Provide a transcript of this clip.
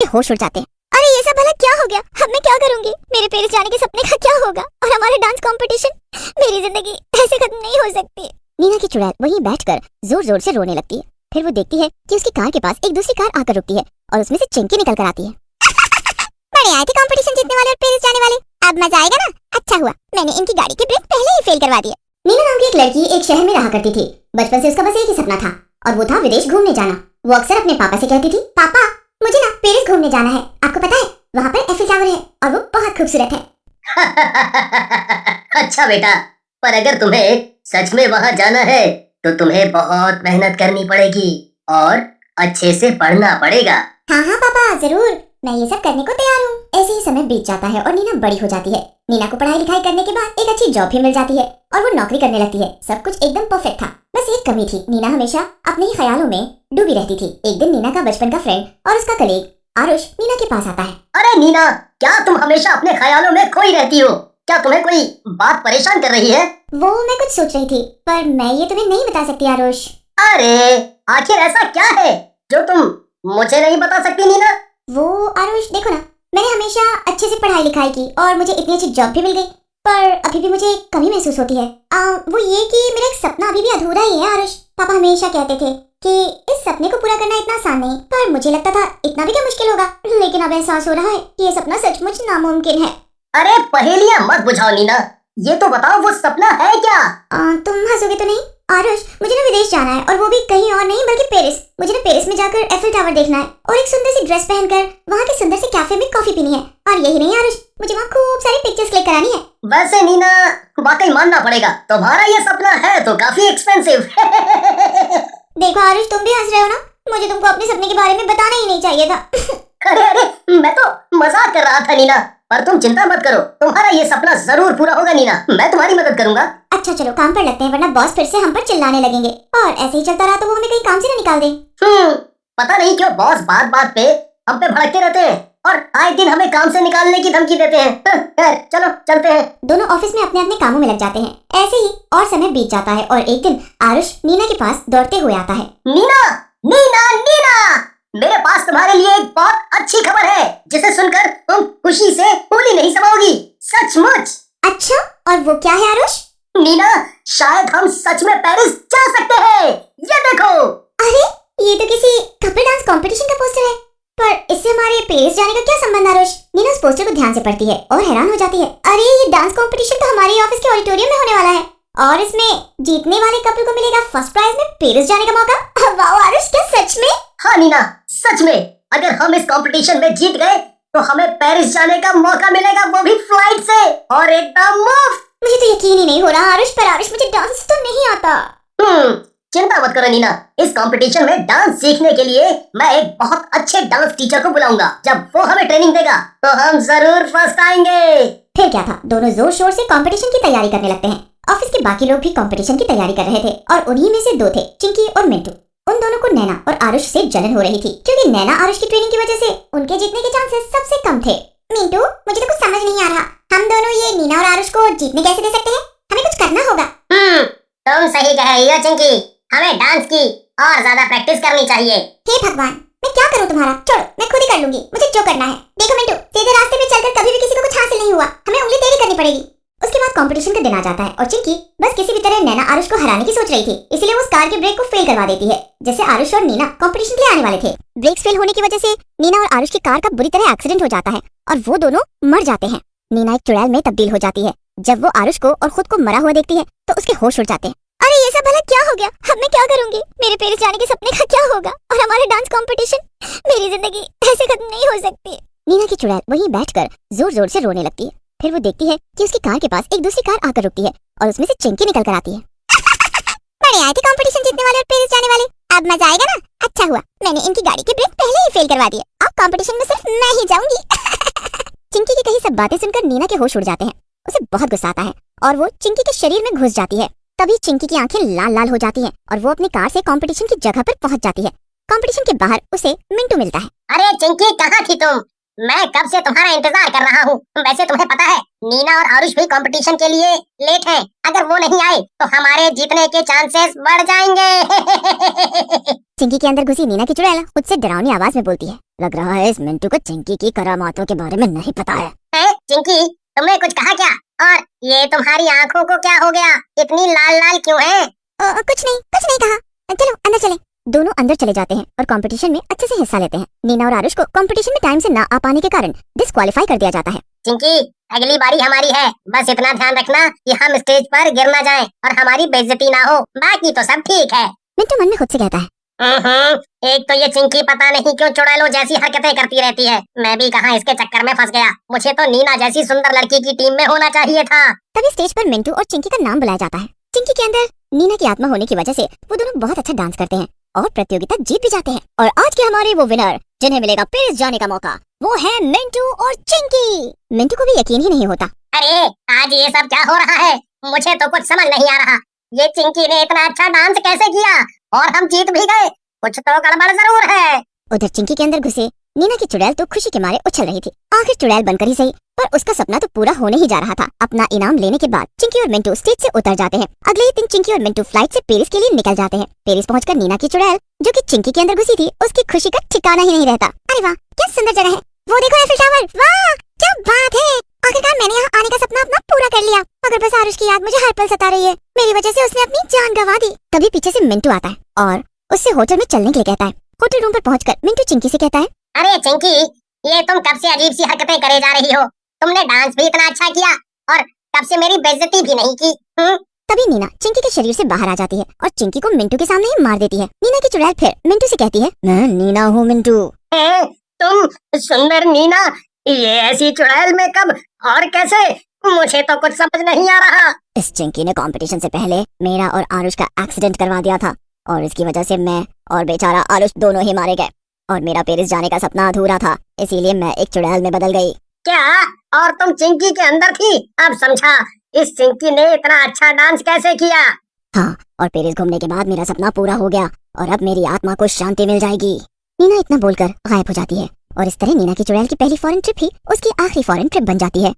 होश उड़ जाते हैं। अरे ये सब भला क्या हो गया? अब मैं क्या करूंगी? मेरे पेरिस जाने के सपने का क्या होगा? और हमारा डांस कंपटीशन? मेरी जिंदगी ऐसे खत्म नहीं हो सकती। नीना की चुड़ैल वहीं बैठकर जोर जोर से रोने लगती है। फिर वो देखती है कि उसकी कार के पास एक दूसरी कार आकर रुकती है और उसमें से चिंकी निकल कर आती है। बड़े आए थे कंपटीशन जीतने वाले और पेरिस जाने वाले, अब मजा आएगा ना। अच्छा हुआ मैंने इनकी गाड़ी के ब्रेक पहले ही फेल करवा दिए। नीना नाम की एक लड़की एक शहर में रहा करती थी। बचपन से उसका बस एक ही सपना था और वो था विदेश घूमने जाना। वो अक्सर अपने पापा से कहती थी, पापा मुझे ना पेरिस घूमने जाना है। आपको पता है वहाँ पर एफिल टावर है और वो बहुत खूबसूरत है। अच्छा बेटा, पर अगर तुम्हें सच में वहाँ जाना है तो तुम्हें बहुत मेहनत करनी पड़ेगी और अच्छे से पढ़ना पड़ेगा। हाँ हाँ पापा जरूर, मैं ये सब करने को तैयार हूँ। ऐसे ही समय बीत जाता है और नीना बड़ी हो जाती है। नीना को पढ़ाई लिखाई करने के बाद एक अच्छी जॉब भी मिल जाती है और वो नौकरी करने लगती है। सब कुछ एकदम परफेक्ट था। बस एक कमी थी, नीना हमेशा अपने ही ख्यालों में डूबी रहती थी। एक दिन नीना का बचपन का फ्रेंड और उसका कलीग आरुष नीना के पास आता है। अरे नीना, क्या तुम हमेशा अपने ख्यालों में खोई रहती हो? क्या तुम्हें कोई बात परेशान कर रही है? वो मैं कुछ सोच रही थी पर मैं ये तुम्हें नहीं बता सकती आरुष। अरे आखिर ऐसा क्या है जो तुम मुझे नहीं बता सकती नीना? वो आरुष देखो ना, मैंने हमेशा अच्छे से पढ़ाई लिखाई की और मुझे इतनी अच्छी जॉब भी मिल गई, पर अभी भी मुझे एक कमी महसूस होती है। वो ये कि मेरा एक सपना अभी भी अधूरा ही है आरुष। पापा हमेशा कहते थे कि इस सपने को पूरा करना इतना आसान नहीं, पर मुझे लगता था इतना भी क्या मुश्किल होगा। लेकिन अब एहसास हो रहा है कि ये सपना सचमुच नामुमकिन है। अरे पहेलियां मत बुझाओ नीना, ये तो बताओ वो सपना है क्या? तुम हंसोगे तो नहीं? आरुष मुझे ना विदेश जाना है और वो भी कहीं और नहीं बल्कि पेरिस। मुझे ना पेरिस में जाकर एफिल टावर देखना है और एक सुंदर सी ड्रेस पहनकर वहाँ के सुंदर से कैफे में कॉफी पीनी है। और यही नहीं आरुष, मुझे वहाँ खूब सारी पिक्चर्स क्लिक करानी है। वैसे नीना वाकई मानना पड़ेगा, तुम्हारा ये सपना है तो काफी एक्सपेंसिव। देखो आरुष तुम भी हंस रहे हो ना, मुझे तुमको अपने सपने के बारे में बताना ही नहीं चाहिए था। अरे मैं तो मजाक कर रहा था नीना, पर तुम चिंता मत करो, तुम्हारा ये सपना जरूर पूरा होगा नीना। मैं तुम्हारी मदद करूंगा। अच्छा चलो काम पर लगते हैं, वरना बॉस फिर से हम पर चिल्लाने लगेंगे और ऐसे ही चलता रहा तो वो हमें कहीं काम से ना निकाल दे। पता नहीं क्यों बॉस बात बात पे हम पे भड़कते रहते हैं और आए दिन हमें काम से निकालने की धमकी देते हैं। चलो चलते हैं। दोनों ऑफिस में अपने अपने कामों में लग जाते हैं। ऐसे ही और समय बीत जाता है और एक दिन आरुष नीना के पास दौड़ते हुए आता है। नीना नीना नीना, मेरे पास तुम्हारे लिए एक बहुत अच्छी खबर है जिसे सुनकर तुम खुशी से फूली नहीं समाओगी। सचमुच। अच्छा और वो क्या है आरुष? नीना शायद हम सच में पेरिस जा सकते हैं। ये देखो। अरे ये तो किसी कपल डांस कंपटीशन का पोस्टर है, पर इससे हमारे पेरिस जाने का क्या संबंध आरुष? नीना उस पोस्टर को ध्यान से पढ़ती है और हैरान हो जाती है। अरे ये डांस कंपटीशन तो हमारे ऑफिस के ऑडिटोरियम में होने वाला है और इसमें जीतने वाले कपल को मिलेगा फर्स्ट प्राइज में पेरिस जाने का मौका। वाओ आरुष, क्या सच में? हाँ नीना सच में, अगर हम इस कंपटीशन में जीत गए तो हमें पेरिस जाने का मौका मिलेगा, वो भी फ्लाइट से और एकदम मुफ्त। मुझे तो यकीन ही नहीं हो रहा आरुष, पर आरुष मुझे डांस तो नहीं आता। चिंता मत करो नीना, इस कंपटीशन में डांस सीखने के लिए मैं एक बहुत अच्छे डांस टीचर को बुलाऊंगा। जब वो हमें ट्रेनिंग देगा तो हम जरूर फर्स्ट आएंगे। फिर क्या था, दोनों जोर शोर से कंपटीशन की तैयारी करने लगते हैं। ऑफिस के बाकी लोग भी कंपटीशन की तैयारी कर रहे थे और उन्हीं में से दो थे, चिंकी और मिंटू। उन दोनों को नैना और आरुष से जलन हो रही थी क्योंकि नैना आरुष की ट्रेनिंग की वजह से उनके जीतने के चांसेस सबसे कम थे। मिंटू मुझे तो कुछ समझ नहीं आ रहा, हम दोनों ये नीना और आरुष को जीतने कैसे दे सकते हैं? हमें कुछ करना होगा। तुम सही कह रही हो चिंकी, हमें डांस की और ज्यादा प्रैक्टिस करनी चाहिए। हे भगवान, मैं क्या करूं तुम्हारा? छोड़ो मैं खुद ही कर लूंगी, मुझे जो करना है। देखो मिंटू, सीधे रास्ते में चलकर कभी भी किसी को कुछ हासिल नहीं हुआ, हमें उंगली टेढ़ी करनी पड़ेगी। उसके बाद कंपटीशन का दिन आ जाता है और चिंकी बस किसी भी तरह नैना आरुष को हराने की सोच रही थी, इसलिए वो उस कार के ब्रेक को फेल करवा देती है जैसे आरुष और नीना कंपटीशन के लिए आने वाले थे। ब्रेक्स फेल होने की वजह से नीना और आरुष की कार का बुरी तरह एक्सीडेंट हो जाता है और वो दोनों मर जाते हैं। नीना एक चुड़ैल में तब्दील हो जाती है। जब वो आरुष को और खुद को मरा हुआ देखती है तो उसके होश उड़ जाते हैं। अरे ये सब भला क्या हो गया? अब मैं क्या करूंगी? मेरे पेरिस जाने के सपने का क्या होगा? और हमारा डांस कंपटीशन? मेरी जिंदगी ऐसे खत्म नहीं हो सकती। नीना की चुड़ैल वहीं बैठकर जोर जोर से रोने लगती है। फिर वो देखती है कि उसकी कार के पास एक दूसरी कार आकर रुकती है और उसमें से चिंकी निकल कर आती है। बड़े आए थे कंपटीशन जीतने वाले और पेरिस जाने वाले, अब मजा आएगा ना। अच्छा हुआ मैंने इनकी गाड़ी के ब्रेक पहले ही फेल करवा दिए, अब कंपटीशन में सिर्फ मैं ही जाऊंगी। चिंकी की कही सब बातें सुनकर नीना के होश उड़ जाते हैं। उसे बहुत गुस्सा आता है और वो चिंकी के शरीर में घुस जाती है। तभी चिंकी की आंखें लाल लाल हो जाती हैं और वो अपनी कार से कंपटीशन की जगह पर पहुंच जाती है। कंपटीशन के बाहर उसे मिंटू मिलता है। अरे चिंकी कहाँ थी तुम? मैं कब से तुम्हारा इंतजार कर रहा हूँ। वैसे तुम्हें पता है नीना और आरुष भी कंपटीशन के लिए लेट हैं। अगर वो नहीं आए तो हमारे जीतने के चांसेस बढ़ जाएंगे। चिंकी के अंदर घुसी नीना की चुड़ैल खुद से डरावनी आवाज में बोलती है, लग रहा है इस मिंटू को चिंकी की करामातों के बारे में नहीं पता है। चिंकी, तुमने कुछ कहा क्या? और ये तुम्हारी आंखों को क्या हो गया? इतनी लाल लाल क्यों है? कुछ नहीं कहा। चलो अंदर चलें। दोनों अंदर चले जाते हैं और कंपटीशन में अच्छे से हिस्सा लेते हैं। नीना और आरुष को कंपटीशन में टाइम से ना आ पाने के कारण डिस्क्वालीफाई कर दिया जाता है। चिंकी, अगली बारी हमारी है, बस इतना ध्यान रखना कि हम स्टेज पर गिर ना जाएं और हमारी बेइज्जती ना हो, बाकी तो सब ठीक है। मिंटू मन में खुद से कहता है। एक तो ये चिंकी पता नहीं क्यों चुड़ैलों जैसी हरकतें करती रहती है। मैं भी कहाँ इसके चक्कर में फंस गया। मुझे तो नीना जैसी सुंदर लड़की की टीम में होना चाहिए था। तभी स्टेज पर मिंटू और चिंकी का नाम बुलाया जाता है। चिंकी के अंदर नीना की आत्मा होने की वजह से वो दोनों बहुत अच्छा डांस करते हैं और प्रतियोगिता जीत भी जाते हैं। और आज के हमारे वो विनर जिन्हें मिलेगा पेरिस जाने का मौका, वो है मिंटू और चिंकी। मिंटू को भी यकीन ही नहीं होता। अरे आज ये सब क्या हो रहा है? मुझे तो कुछ समझ नहीं आ रहा। ये चिंकी ने इतना अच्छा डांस कैसे किया और हम जीत भी गए? कुछ तो गड़बड़ जरूर है। उधर चिंकी के अंदर घुसे नीना की चुड़ैल तो खुशी के मारे उछल रही थी। आखिर चुड़ैल बनकर ही सही, पर उसका सपना तो पूरा होने ही जा रहा था। अपना इनाम लेने के बाद चिंकी और मिंटू स्टेज से उतर जाते हैं। अगले ही दिन चिंकी और मिंटू फ्लाइट से पेरिस के लिए निकल जाते हैं। पेरिस पहुंचकर नीना की चुड़ैल जो कि चिंकी के अंदर घुसी थी, उसकी खुशी का ठिकाना ही नहीं रहता। अरे वाह, क्या सुंदर जगह है। वो देखो एफिल टावर, वाह क्या बात है। आखिरकार मैंने यहाँ आने का सपना अपना पूरा कर लिया। मगर बस आरुष की याद मुझे हर पल सता रही है। मेरी वजह से उसने अपनी जान गंवा दी। तभी पीछे से मिंटू आता है और उससे होटल में चलने के लिए कहता है। होटल रूम पर पहुंचकर मिंटू चिंकी से कहता है। अरे चिंकी, ये तुम कब से अजीब सी हरकतें करे जा रही हो? तुमने डांस भी इतना अच्छा किया और कब से मेरी बेइज्जती भी नहीं की। तभी नीना चिंकी के शरीर से बाहर आ जाती है और चिंकी को मिंटू के सामने ही मार देती है। नीना की चुड़ैल फिर मिंटू से कहती है, मैं नीना हूँ मिंटू। तुम सुंदर नीना, ये ऐसी चुड़ैल में कब और कैसे? मुझे तो कुछ समझ नहीं आ रहा। इस चिंकी ने कंपटीशन से पहले मेरा और आरुष का एक्सीडेंट करवा दिया था और इसकी वजह से मैं और बेचारा आरुष दोनों ही मारे गए और मेरा पेरिस जाने का सपना अधूरा था, इसीलिए मैं एक चुड़ैल में बदल गई। क्या? और तुम चिंकी के अंदर थी? अब समझा, इस चिंकी ने इतना अच्छा डांस कैसे किया। हाँ, और पेरिस घूमने के बाद मेरा सपना पूरा हो गया और अब मेरी आत्मा को शांति मिल जाएगी। नीना इतना बोलकर गायब हो जाती है और इस तरह नीना की चुड़ैल की पहली फॉरेन ट्रिप ही उसकी आखिरी फॉरेन ट्रिप बन जाती है।